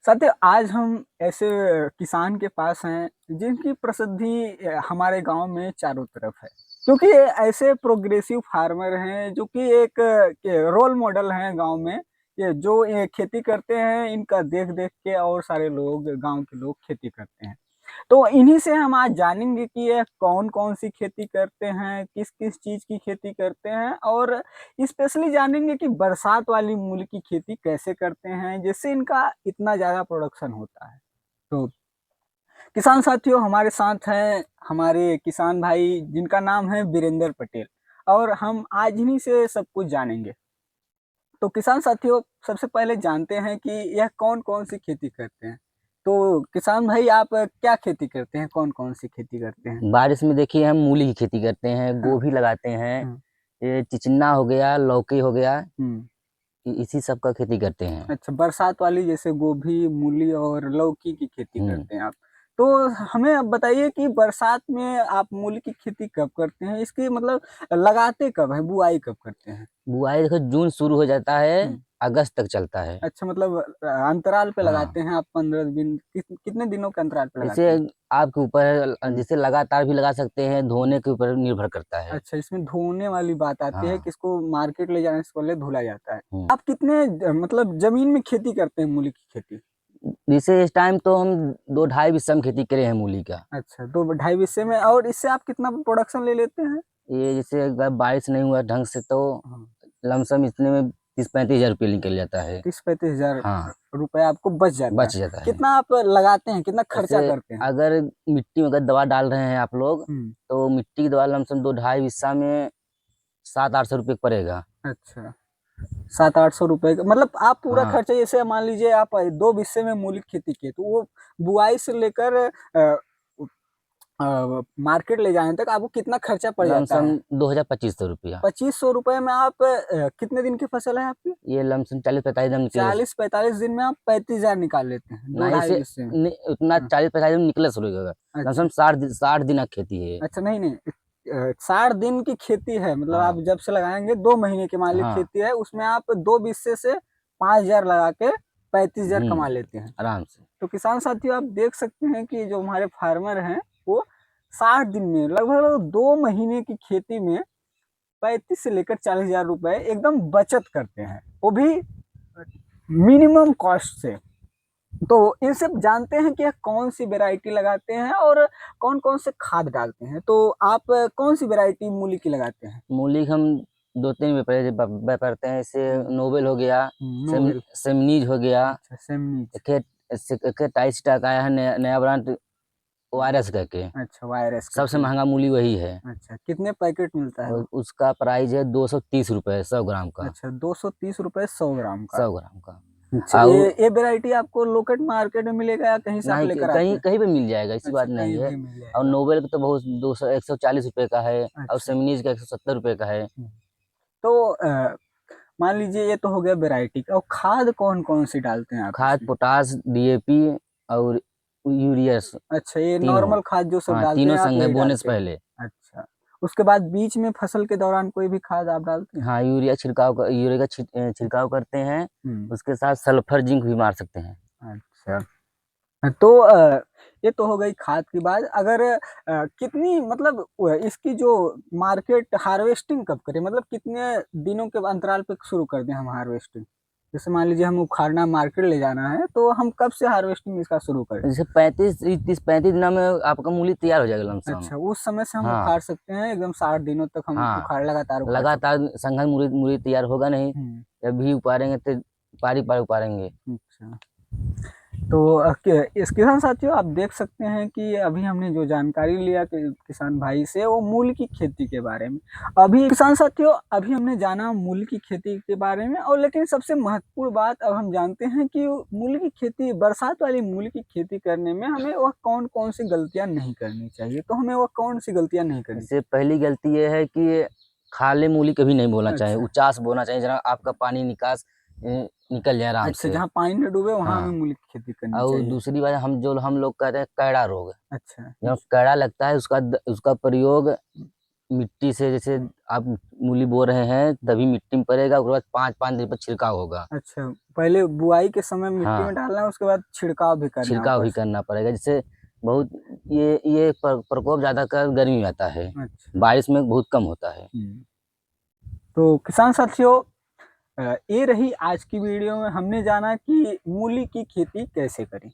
साथियों आज हम ऐसे किसान के पास हैं जिनकी प्रसिद्धि हमारे गांव में चारों तरफ है क्योंकि ये ऐसे प्रोग्रेसिव फार्मर हैं जो कि एक रोल मॉडल हैं गांव में। ये खेती करते हैं, इनका देख देख के और सारे लोग गांव के लोग खेती करते हैं। तो इन्हीं से हम आज जानेंगे कि ये कौन-कौन सी खेती करते हैं, किस-किस चीज़ की खेती करते हैं और स्पेशली जानेंगे कि बरसात वाली मूली की खेती कैसे करते हैं, जिससे इनका इतना ज़्यादा प्रोडक्शन होता है। तो किसान साथियों हमारे साथ हैं हमारे किसान भाई जिनका नाम है वीरेंद्र पटेल और हम आज इन्हीं से सब कुछ जानेंगे। तो किसान साथियों सबसे पहले जानते हैं कि यह कौन-कौन सी खेती करते हैं? तो किसान भाई आप क्या खेती करते हैं? कौन-कौन सी खेती करते हैं? बारिश में देखिए हम मूली की खेती करते हैं, हाँ, गोभी लगाते हैं, हाँ, ये चिचिन्ना हो गया, लौकी हो गया, हुँ। इसी सब का खेती करते हैं। अच्छा, बरसात वाली जैसे गोभी, मूली और लौकी की खेती हुँ, करते हैं आप। तो हमें अब बताइए कि बरसात में आप मूली की खेती कब करते हैं? इसकी मतलब लगाते कब हैं? बुआई कब करते हैं? बुआई देखो जून शुरू हो जाता है, हुँ। अगस्त तक चलता है। अच्छा मतलब अंतराल पे हाँ, लगाते हैं आप 15 दिन कितने दिनों के अंतराल पे इसे लगाते हैं? आपके ऊपर है हुँ। जैसे लगातार भी लगा सकते हैं, धोने के ऊपर निर्भर करता है। अच्छा, इसमें धोने वाली बात आती है हाँ, कि इसको मार्केट ले जाने से पहले धुला जाता है। हुँ। आप कितने मतलब ज़मीन में खेती करते हैं मूली की खेती? जैसे इस टाइम तो हम 2 ढाई बिस्सा में खेती करे हैं मूली का। अच्छा, 2 ढाई बिस्से में और इससे आप कितना प्रोडक्शन ले लेते हैं? ये जैसे अगर बारिश नहीं हुआ ढंग से तो हाँ। लमसम इतने में 30-35 हज़ार रुपये निकल जाता है। 30-35 हज़ार हाँ, रुपए आपको बच जाता है। बच जाता है। कितना आप लगाते हैं? कितना खर्चा जैसे करते हैं? अगर मिट्टी में अगर दवा डाल रहे हैं आप लोग, हुँ, तो मिट्टी की दवा लमसम 2 ढाई बिस्सा में 700-800 रुपए पड़ेगा। अच्छा। 700-800 रुपए का मतलब आप पूरा हाँ, खर्चा जैसे मान लीजिए आप 2 बिस्से में मूली की खेती किए, तो वो बुआई से लेकर मार्केट ले जाने तक आपको कितना खर्चा पड़ जाता लमसम है? 2000-2500 रुपया। 2500 रुपए में आप कितने दिन की फसल है आपकी? ये लमसम 40-45 दिन निकले। 40-45 दिन में आप 35,000 निकाल लेते हैं, 2 नहीं ढाई से बिस्से में। नि उतना हाँ, 40-45 दिन निकले शुरू होगा। अच्छा। लमसम 60 दिन की खेती है। अच्छा, नहीं, नहीं 60 दिन की खेती है मतलब आप हाँ, जब से लगाएँगे 2 महीने की मान ली हाँ, खेती है, उसमें आप 2 बिस्से से 5,000 लगा के 35,000 कमा हुँ, लेते हैं। आराम से। तो किसान साथियों आप देख सकते हैं कि जो हमारे फार्मर हैं, वो 60 दिन में लगभग 2 महीने की खेती में 35 से लेकर 40,000 रुपए एकदम बचत करते हैं, वो भी मिनिमम कॉस्ट से। तो इनसे जानते हैं कि कौन-सी वैरायटी लगाते हैं और कौन-कौन से खाद डालते हैं। तो आप कौन-सी वैरायटी मूली की लगाते हैं? मूली हम 2-3 व्यापारी व्यापारते हैं, हुँ, जैसे नोबेल हो गया, नोवेल सेमनीज हो गया, अच्छा सेमनीच एक टाइस स्टाक आया है नया नया ब्रांड ओआरएस करके। अच्छा वायरस सबसे करके महँगा मूली वही है अच्छा कितने पैकेट मिलता है और वो? उसका प्राइस है ₹230 100 ग्राम का, अच्छा 230 रुपए 100 ग्राम का। 100 ग्राम का। अच्छा और ये वैरायटी आपको लोकल मार्केट में मिलेगा या कहीं से आप नहीं लेकर आते कहीं हैं? कहीं पे मिल जाएगा, ऐसी अच्छा बात कहीं नहीं है। भी मिल और जाएगा। नोबेल का तो बहुत 200 ₹140 का है और अच्छा। सेमनीज का ₹170 का है। हुँ। तो मान लीजिए ये तो हो गया वैरायटी का और खाद कौन-कौन सी डालते हैं आप खाद इसमें? पोटाश, डीएपी और यूरिया अच्छा ये तीनों। नॉर्मल खाद जो सब हाँ, डालते तीनों हैं आप संग है वही बोने से डालते हैं? पहले। अच्छा। उसके बाद बीच में फसल के दौरान कोई भी खाद आप डालते हैं? हाँ, यूरिया का छिड़काव करते हैं, हुँ। उसके साथ सल्फर, जिंक भी मार सकते हैं। अच्छा। तो ये तो हो गई खाद की बात। अगर कितनी मतलब इसकी जो मार्केट हार्वेस्टिंग कब करें? मतलब कितने दिनों के अंतराल पे शुरू कर दें हम हार्वेस्टिंग? जैसे मान लीजिए हमें उखाड़ना मार्केट ले जाना है, तो हम कब से हार्वेस्टिंग इसका शुरू करें? जैसे 35 दिनों में आपका मूली तैयार हो जाएगा लमसम। अच्छा, उस समय से हम हाँ, उखाड़ सकते हैं एकदम 60 दिनों तक हम हाँ, उखाड़ लगातार उखाड़ सकते लगातार हैं। संघन मूली मूली तैयार होगा नहीं, हुँ, जब भी उपाड़ेंगे तो पारी-पारी उपाड़ेंगे। अच्छा। तो क इस किसान साथियों आप देख सकते हैं कि अभी हमने जो जानकारी लिया कि किसान भाई से वो मूली की खेती के बारे में। अभी किसान साथियों अभी हमने जाना मूली की खेती के बारे में और लेकिन सबसे महत्वपूर्ण बात अब हम जानते हैं कि मूली की खेती बरसात वाली मूली की खेती करने में हमें वह कौन-कौन सी गलतियाँ नहीं करनी चाहिए। तो हमें वह कौन-सी गलतियाँ नहीं करनी इससे पहली गलती ये है कि खाले मूली कभी नहीं बोना चाहिए, अच्छा, उचास बोना चाहिए, जहाँ आपका पानी निकास निकल जाए आराम अच्छा से। जहाँ पानी ना डूबे वहाँ हमें हाँ, मूली की खेती करनी और चाहिए। दूसरी बात हम लोग कहते हैं कैड़ा रोग। अच्छा, जब कैड़ा लगता है उसका प्रयोग मिट्टी से जैसे आप मूली बो रहे हैं तभी मिट्टी में पड़ेगा, उसके बाद 5-5 दिन पर छिड़काव होगा। अच्छा, पहले बुआई के समय मिट्टी में हाँ, डालना है, उसके बाद छिड़काव भी करना है छिड़काव ऊपर भी से। करना पड़ेगा। जिससे बहुत ये प्रकोप ज़्यादातर गर्मी में आता है, अच्छा। बारिश में बहुत कम होता है। तो किसान साथियों, ये रही आज की वीडियो में हमने जाना कि मूली की खेती कैसे करें।